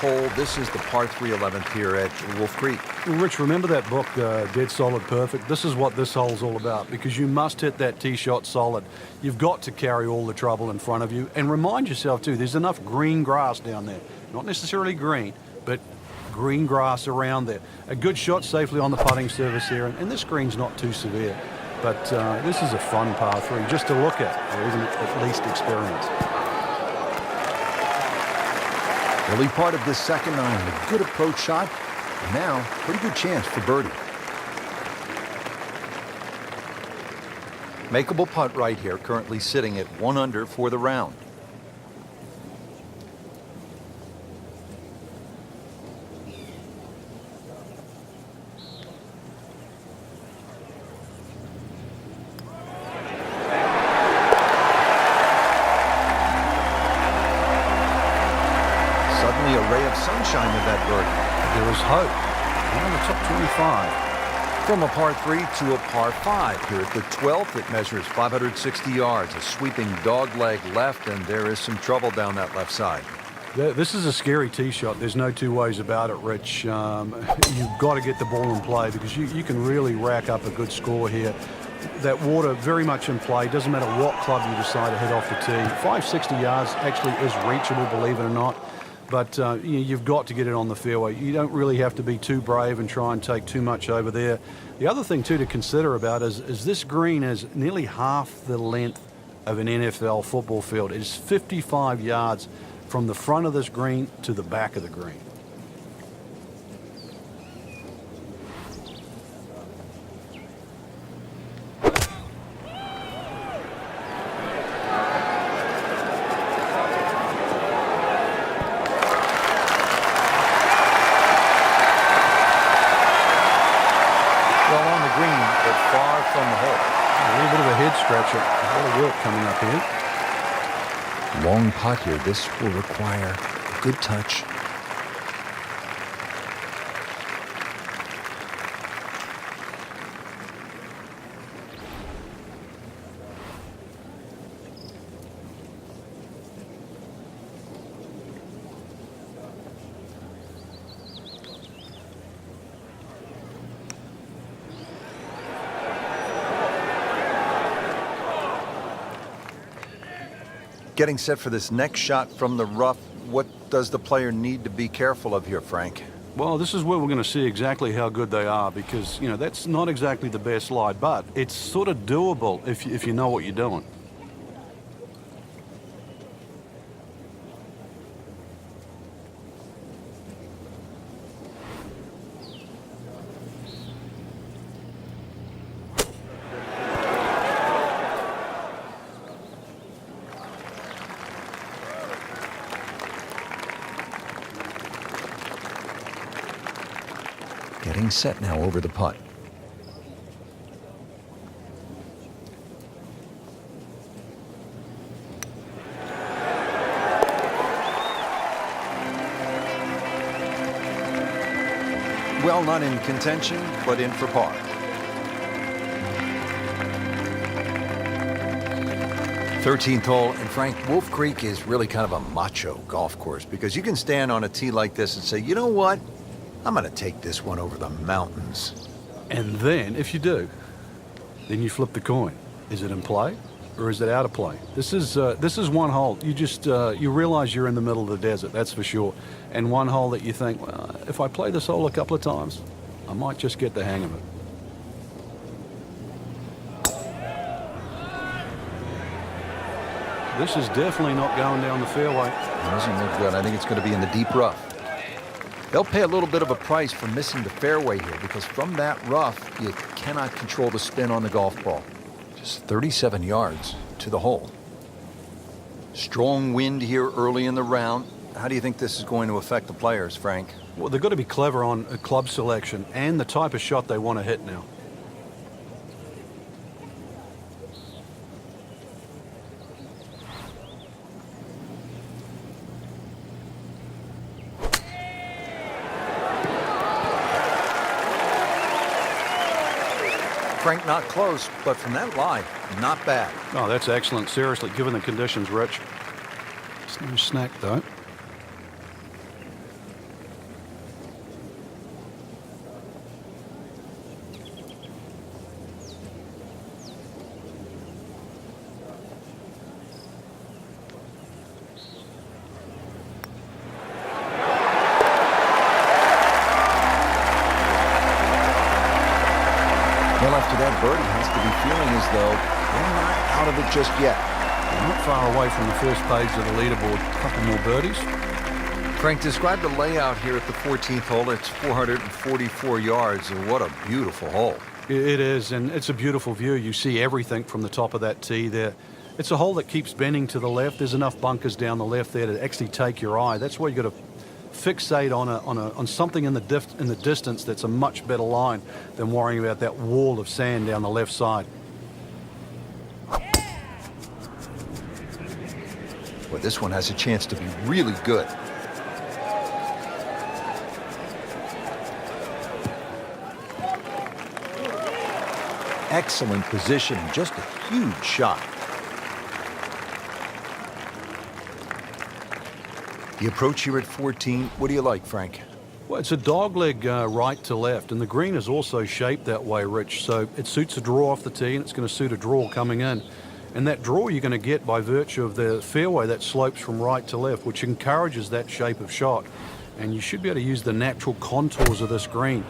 Hole. This is the par 3 11th here at Wolf Creek. Well, Rich, remember that book, Dead Solid Perfect? This is what this hole's all about, because you must hit that tee shot solid. You've got to carry all the trouble in front of you, and remind yourself too, there's enough green grass down there. Not necessarily green, but green grass around there. A good shot safely on the putting surface here, and this green's not too severe. But this is a fun par 3 just to look at, or even at least experience. Early part of this second iron, a good approach shot, and now pretty good chance for birdie. Makeable putt right here, currently sitting at 1 under for the round. A ray of sunshine with that birdie. There is hope. One of the top 25. From a par 3 to a par 5 here at the 12th. It measures 560 yards, a sweeping dog leg left, and there is some trouble down that left side. This is a scary tee shot. There's no two ways about it, Rich. You've got to get the ball in play, because you can really rack up a good score here. That water very much in play. Doesn't matter what club you decide to hit off the tee. 560 yards actually is reachable, believe it or not. But you've got to get it on the fairway. You don't really have to be too brave and try and take too much over there. The other thing, too, to consider about is this green is nearly half the length of an NFL football field. It is 55 yards from the front of this green to the back of the green. Far from the hole. A little bit of a head scratcher. A lot of work coming up here. Long putt here. This will require a good touch. Getting set for this next shot from the rough, what does the player need to be careful of here, Frank? Well, this is where we're going to see exactly how good they are, because, that's not exactly the best lie, but it's sort of doable if you know what you're doing. Getting set now over the putt. Well, not in contention, but in for par. 13th hole, and Frank, Wolf Creek is really kind of a macho golf course, because you can stand on a tee like this and say, you know what? I'm going to take this one over the mountains. And then, if you do, then you flip the coin. Is it in play, or is it out of play? This is one hole. You just you realize you're in the middle of the desert, that's for sure. And one hole that you think, well, if I play this hole a couple of times, I might just get the hang of it. This is definitely not going down the fairway. It doesn't look good. I think it's going to be in the deep rough. They'll pay a little bit of a price for missing the fairway here, because from that rough, you cannot control the spin on the golf ball. Just 37 yards to the hole. Strong wind here early in the round. How do you think this is going to affect the players, Frank? Well, they've got to be clever on a club selection and the type of shot they want to hit now. Frank, not close, but from that lie, not bad. Oh, that's excellent. Seriously, given the conditions, Rich. It's no snack, though. after that birdie has to be feeling as though they're not out of it just yet. They're not far away from the first page of the leaderboard. A couple more birdies. Frank, describe the layout here at the 14th hole. It's 444 yards, and what a beautiful hole. It is, and it's a beautiful view. You see everything from the top of that tee there. It's a hole that keeps bending to the left. There's enough bunkers down the left there to actually take your eye. That's why you got to fixate on something in the distance that's a much better line than worrying about that wall of sand down the left side. Well, this one has a chance to be really good. Excellent position, just a huge shot. The approach here at 14, what do you like, Frank? Well, it's a dogleg right to left, and the green is also shaped that way, Rich, so it suits a draw off the tee, and it's going to suit a draw coming in. And that draw you're going to get by virtue of the fairway that slopes from right to left, which encourages that shape of shot. And you should be able to use the natural contours of this green.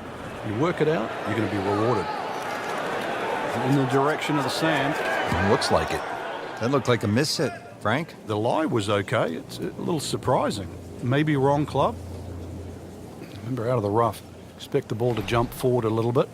You work it out, you're going to be rewarded. And in the direction of the sand. It looks like it. That looked like a miss hit, Frank. The lie was okay. It's a little surprising. Maybe wrong club. Remember, out of the rough. Expect the ball to jump forward a little bit.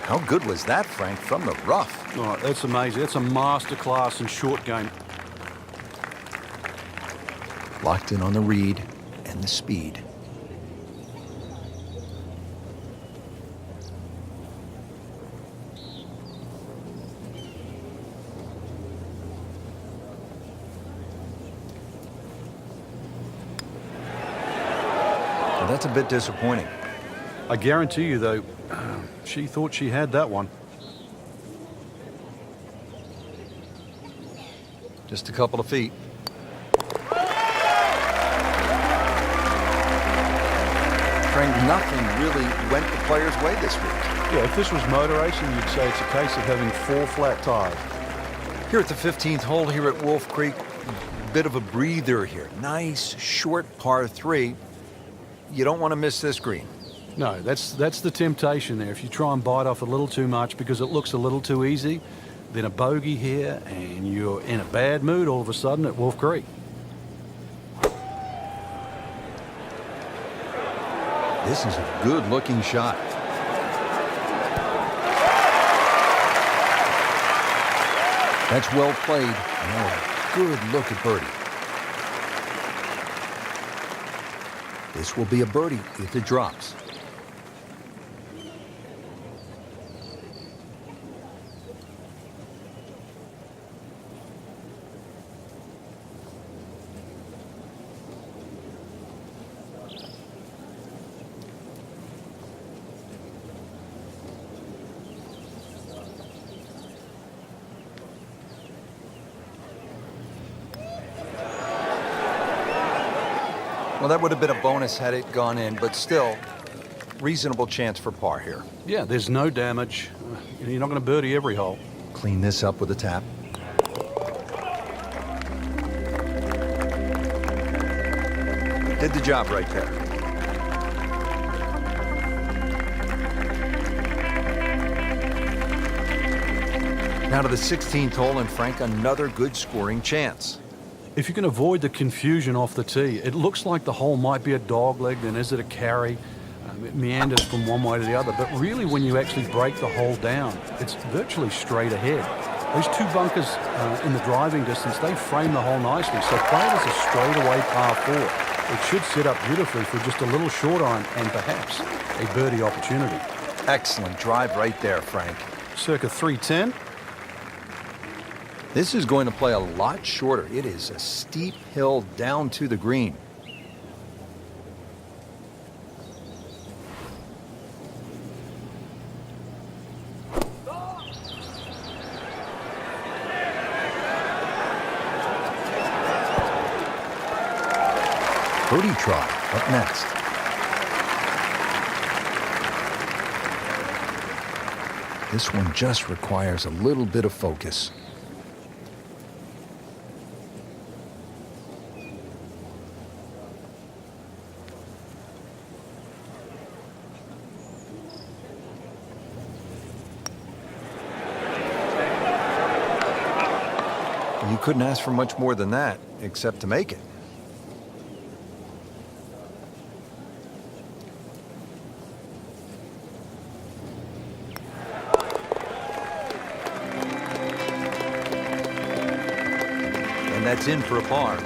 How good was that, Frank, from the rough? Oh, that's amazing. That's a masterclass in short game. Locked in on the read and the speed. Well, that's a bit disappointing. I guarantee you, though, she thought she had that one. Just a couple of feet. Frank, nothing really went the player's way this week. Yeah, if this was motor racing, you'd say it's a case of having 4 flat tires. Here at the 15th hole here at Wolf Creek, bit of a breather here. Nice, short par 3. You don't want to miss this green. No, that's the temptation there. If you try and bite off a little too much because it looks a little too easy, then a bogey here and you're in a bad mood all of a sudden at Wolf Creek. This is a good-looking shot. That's well played. And now a good look at birdie. This will be a birdie if it drops. Well, that would have been a bonus had it gone in, but still, reasonable chance for par here. Yeah, there's no damage. You're not going to birdie every hole. Clean this up with a tap. Did the job right there. Now to the 16th hole, and Frank, another good scoring chance. If you can avoid the confusion off the tee, it looks like the hole might be a dogleg, then is it a carry? It meanders from one way to the other, but really when you actually break the hole down, it's virtually straight ahead. Those 2 bunkers in the driving distance, they frame the hole nicely, so play it as a straightaway par 4. It should sit up beautifully for just a little short iron and perhaps a birdie opportunity. Excellent drive right there, Frank. Circa 310. This is going to play a lot shorter. It is a steep hill down to the green. Birdie try up next. This one just requires a little bit of focus. You couldn't ask for much more than that, except to make it. And that's in for a par.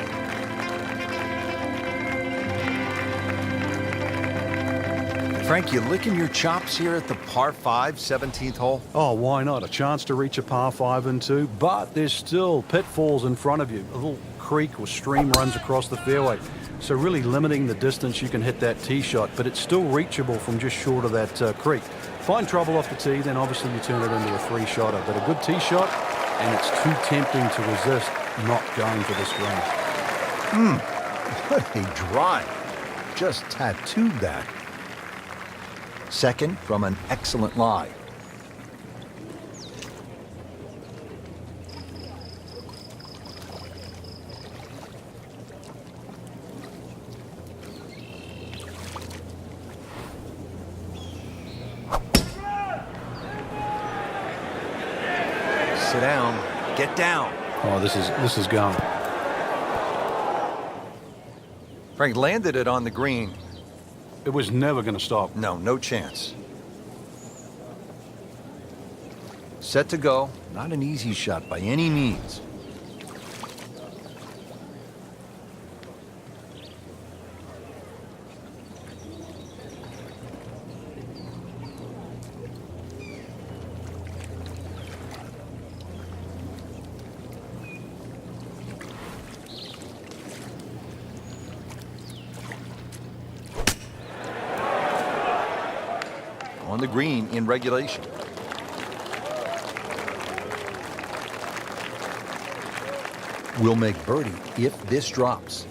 Frank, you licking your chops here at the par 5, 17th hole? Oh, why not? A chance to reach a par 5 and 2, but there's still pitfalls in front of you. A little creek or stream runs across the fairway. So really limiting the distance you can hit that tee shot, but it's still reachable from just short of that creek. Find trouble off the tee, then obviously you turn it into a 3-shotter. But a good tee shot, and it's too tempting to resist not going for this green. What a drive. Just tattooed that. Second from an excellent lie. Sit down. Get down. Oh, this is going. Frank landed it on the green. It was never going to stop. No chance. Set to go. Not an easy shot by any means. On the green in regulation. Will make birdie if this drops.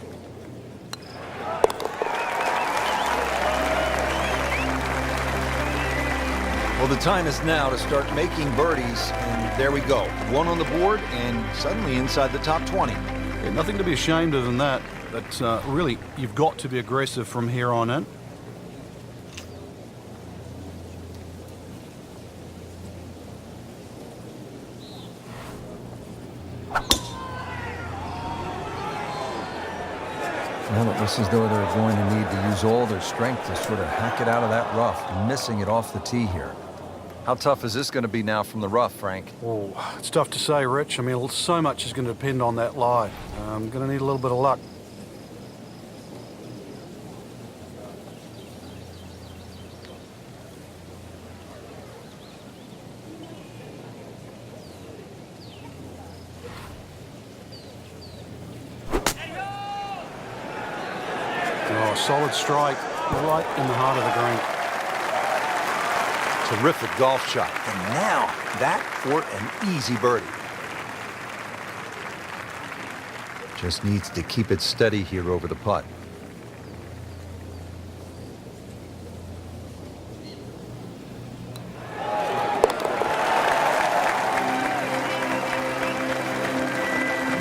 Well, the time is now to start making birdies, and there we go. One on the board and suddenly inside the top 20. Yeah, nothing to be ashamed of in that. But really, you've got to be aggressive from here on in. Well, it looks as though they're going to need to use all their strength to sort of hack it out of that rough, missing it off the tee here. How tough is this going to be now from the rough, Frank? Oh, it's tough to say, Rich. I mean, so much is going to depend on that lie. I'm going to need a little bit of luck. Oh, solid strike right in the heart of the green. Terrific golf shot. And now that for an easy birdie. Just needs to keep it steady here over the putt.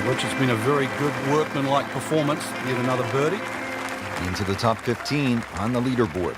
Which has been a very good workmanlike performance. Yet another birdie. Into the top 15 on the leaderboard.